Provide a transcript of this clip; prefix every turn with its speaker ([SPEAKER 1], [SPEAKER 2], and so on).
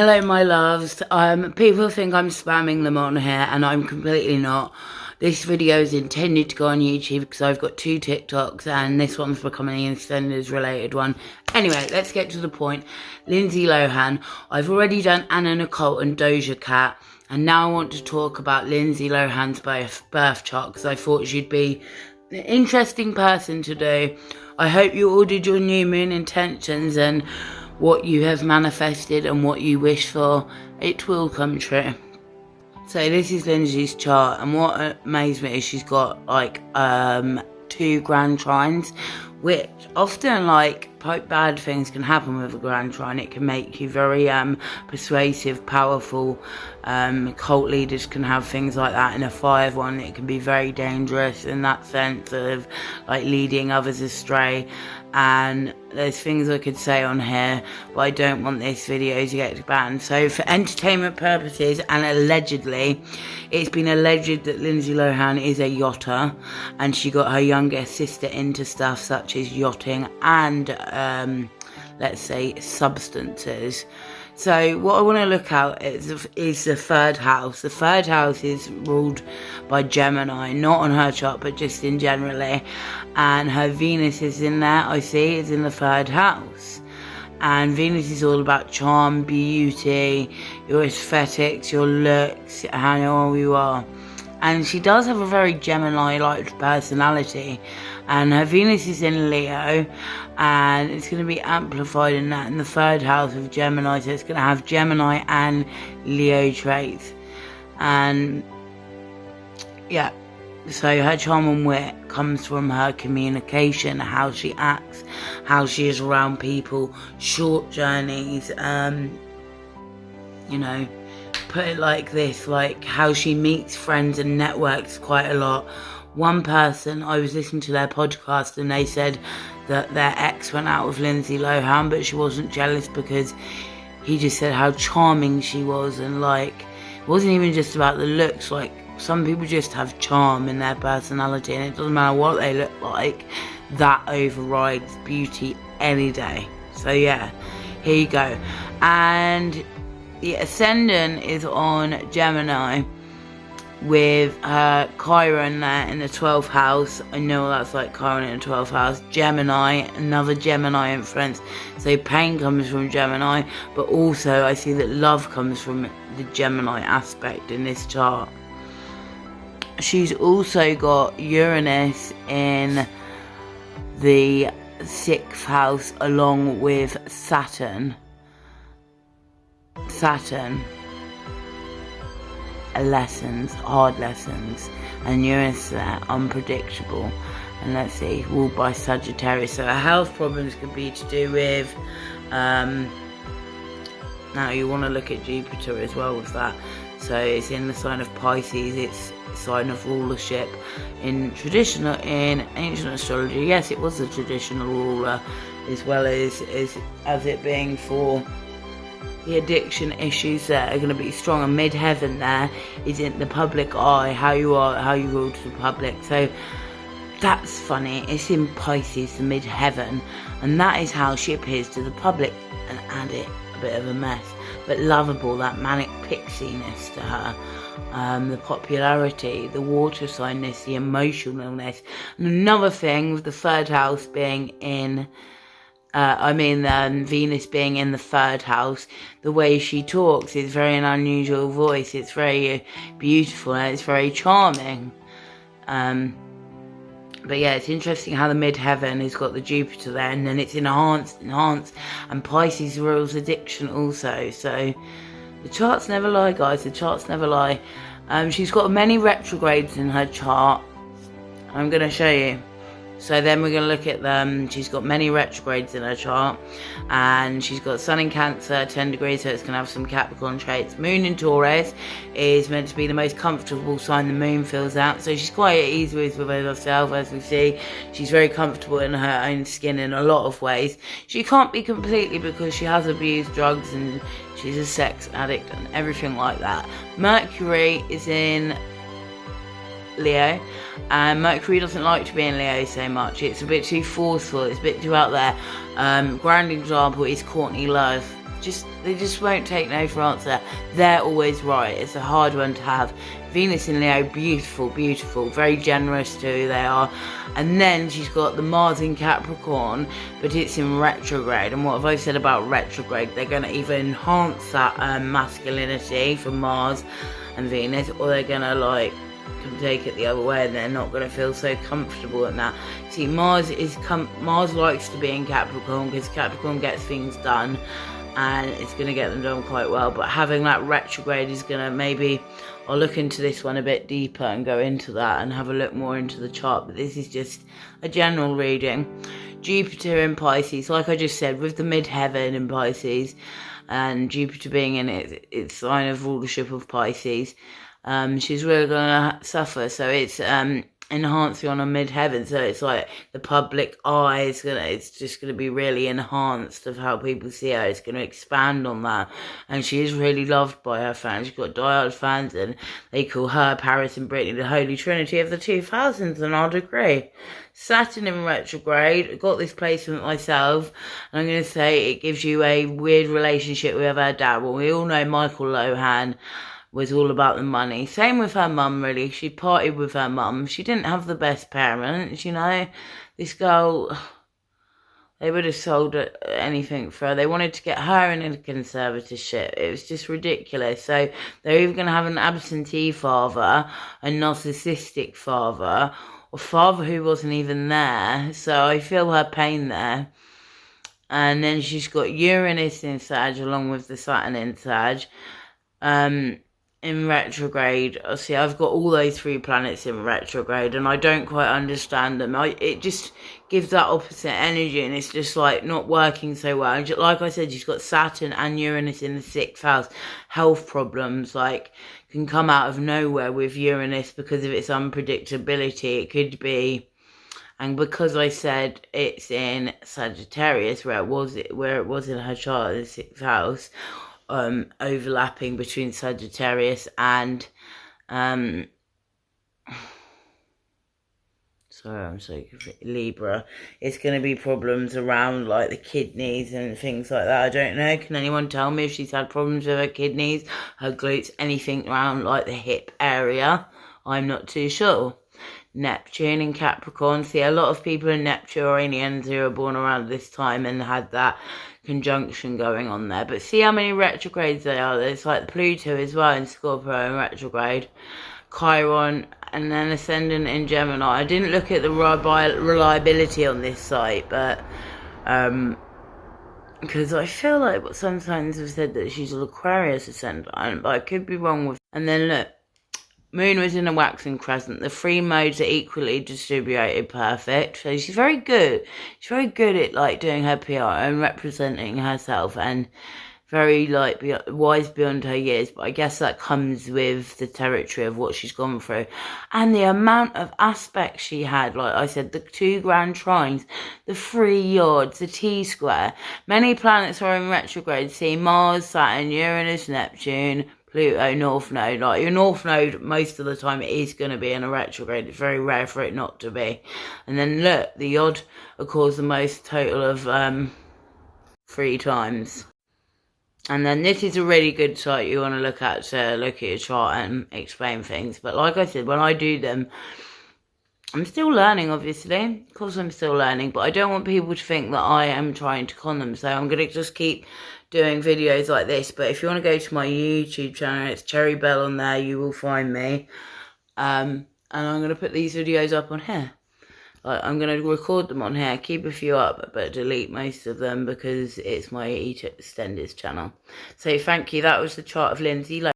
[SPEAKER 1] Hello my loves. People think I'm spamming them on here and I'm completely not. This video is intended to go on YouTube because I've got 2 TikToks and this one's becoming an EastEnders related one. Anyway, let's get to the point. Lindsay Lohan. I've already done Anna Nicole and Doja Cat, and now I want to talk about Lindsay Lohan's birth chart because I thought she'd be an interesting person to do. I hope you all did your new moon intentions and what you have manifested and what you wish for, it will come true. So this is Lindsay's chart, and what amazed me is she's got like 2 grand trines, which often like bad things can happen with a grand trine. It can make you very persuasive, powerful. Cult leaders can have things like that. In a 5-1, it can be very dangerous in that sense of like leading others astray. And there's things I could say on here, but I don't want this video to get banned. So for entertainment purposes, and allegedly, it's been alleged that Lindsay Lohan is a yachter, and she got her younger sister into stuff such as yachting and let's say substances. So what I want to look at is the 3rd house. The 3rd house is ruled by Gemini, not on her chart, but just in generally. And her Venus is in there, I see, is in the 3rd house. And Venus is all about charm, beauty, your aesthetics, your looks, how you are. And she does have a very Gemini-like personality. And her Venus is in Leo, and it's going to be amplified in that in the 3rd house of Gemini. So it's going to have Gemini and Leo traits. And yeah, so her charm and wit comes from her communication, how she acts, how she is around people, short journeys, you know, put it like this, like how she meets friends and networks quite a lot. One person, I was listening to their podcast and they said that their ex went out with Lindsay Lohan, but she wasn't jealous because he just said how charming she was, and like it wasn't even just about the looks. Like some people just have charm in their personality, and it doesn't matter what they look like, that overrides beauty any day. So yeah, here you go. And the ascendant is on Gemini with Chiron there in the 12th house. I know that's like Chiron in the 12th house. Gemini, another Gemini influence. So pain comes from Gemini, but also I see that love comes from the Gemini aspect in this chart. She's also got Uranus in the 6th house along with Saturn. Lessons, hard lessons, and Uranus there, unpredictable. And let's see, ruled by Sagittarius. So her health problems could be to do with now you want to look at Jupiter as well with that. So it's in the sign of Pisces, it's a sign of rulership in ancient astrology. Yes, it was a traditional ruler, as well as it being for the addiction issues that are going to be strong. And midheaven there is in the public eye, how you rule to the public. So that's funny. It's in Pisces, the midheaven, and that is how she appears to the public. And add it a bit of a mess, but lovable, that manic pixiness to her. The popularity, the water signness, the emotionalness. And another thing with the 3rd house being in Venus being in the 3rd house, the way she talks is very an unusual voice. It's very beautiful and it's very charming. But yeah, it's interesting how the midheaven has got the Jupiter there, and then it's enhanced, and Pisces rules addiction also. So the charts never lie, guys. The charts never lie. She's got many retrogrades in her chart. I'm going to show you. So then we're going to look at them. She's got many retrogrades in her chart, and she's got Sun in Cancer, 10 degrees, so it's going to have some Capricorn traits. Moon in Taurus is meant to be the most comfortable sign the moon fills out, so she's quite at ease with herself, as we see. She's very comfortable in her own skin in a lot of ways. She can't be completely because she has abused drugs and she's a sex addict and everything like that. Mercury is in Leo, and Mercury doesn't like to be in Leo so much. It's a bit too forceful, it's a bit too out there. Grand example is Courtney Love. they just won't take no for answer. They're always right. It's a hard one to have. Venus in Leo, beautiful, beautiful, very generous too, they are. And then she's got the Mars in Capricorn, but it's in retrograde. And what have I said about retrograde? They're going to either enhance that masculinity from Mars and Venus, or they're going to like can take it the other way, and they're not going to feel so comfortable in that. See, Mars likes to be in Capricorn because Capricorn gets things done, and it's going to get them done quite well. But having that retrograde is going to maybe, I'll look into this one a bit deeper and go into that and have a look more into the chart. But this is just a general reading. Jupiter in Pisces, like I just said, with the midheaven in Pisces, and Jupiter being in its sign of rulership of Pisces, she's really going to suffer. So it's enhancing on a midheaven, so it's like the public eye is it's just going to be really enhanced of how people see her. It's going to expand on that, and she is really loved by her fans. She's got diehard fans, and they call her, Paris and Britney, the Holy Trinity of the 2000s, and I'd agree. Saturn in retrograde, I got this placement myself, and I'm going to say it gives you a weird relationship with her dad. Well, we all know Michael Lohan was all about the money. Same with her mum, really. She partied with her mum. She didn't have the best parents, you know. This girl, they would have sold anything for her. They wanted to get her in a conservatorship. It was just ridiculous. So they're either going to have an absentee father, a narcissistic father, or father who wasn't even there. So I feel her pain there. And then she's got Uranus in Sag along with the Saturn in Sag. In retrograde. See, I've got all those 3 planets in retrograde, and I don't quite understand them. It just gives that opposite energy, and it's just like not working so well. And like I said, she's got Saturn and Uranus in the 6th house. Health problems like can come out of nowhere with Uranus because of its unpredictability. It could be, and because I said it's in Sagittarius, where it was in her chart, the 6th house. Overlapping between Sagittarius and Libra. It's going to be problems around like the kidneys and things like that. I don't know. Can anyone tell me if she's had problems with her kidneys, her glutes, anything around like the hip area? I'm not too sure. Neptune in Capricorn. See, a lot of people in Neptunians who were born around this time and had that conjunction going on there. But see how many retrogrades there are. There's like Pluto as well in Scorpio in retrograde, Chiron, and then ascendant in Gemini. I didn't look at the reliability on this site, but because I feel like sometimes have said that she's an Aquarius ascendant, but I could be wrong with. And then look, Moon was in a waxing crescent. The 3 modes are equally distributed perfect. So she's very good. She's very good at like doing her PR and representing herself, and very like wise beyond her years. But I guess that comes with the territory of what she's gone through. And the amount of aspects she had, like I said, the 2 grand trines, the 3 yards, the T-square. Many planets are in retrograde. See Mars, Saturn, Uranus, Neptune, Pluto, North Node. Like your North Node, most of the time it is going to be in a retrograde. It's very rare for it not to be. And then look, the odd occurs the most total of 3 times. And then this is a really good site you want to look at your chart and explain things. But like I said, when I do them, I'm still learning, obviously. Of course I'm still learning, but I don't want people to think that I am trying to con them. So I'm going to just keep doing videos like this. But if you want to go to my YouTube channel, it's Cherry Bell on there, you will find me. And I'm going to put these videos up on here. I'm going to record them on here, keep a few up, but delete most of them because it's my EastEnders channel. So thank you. That was the chart of Lindsay.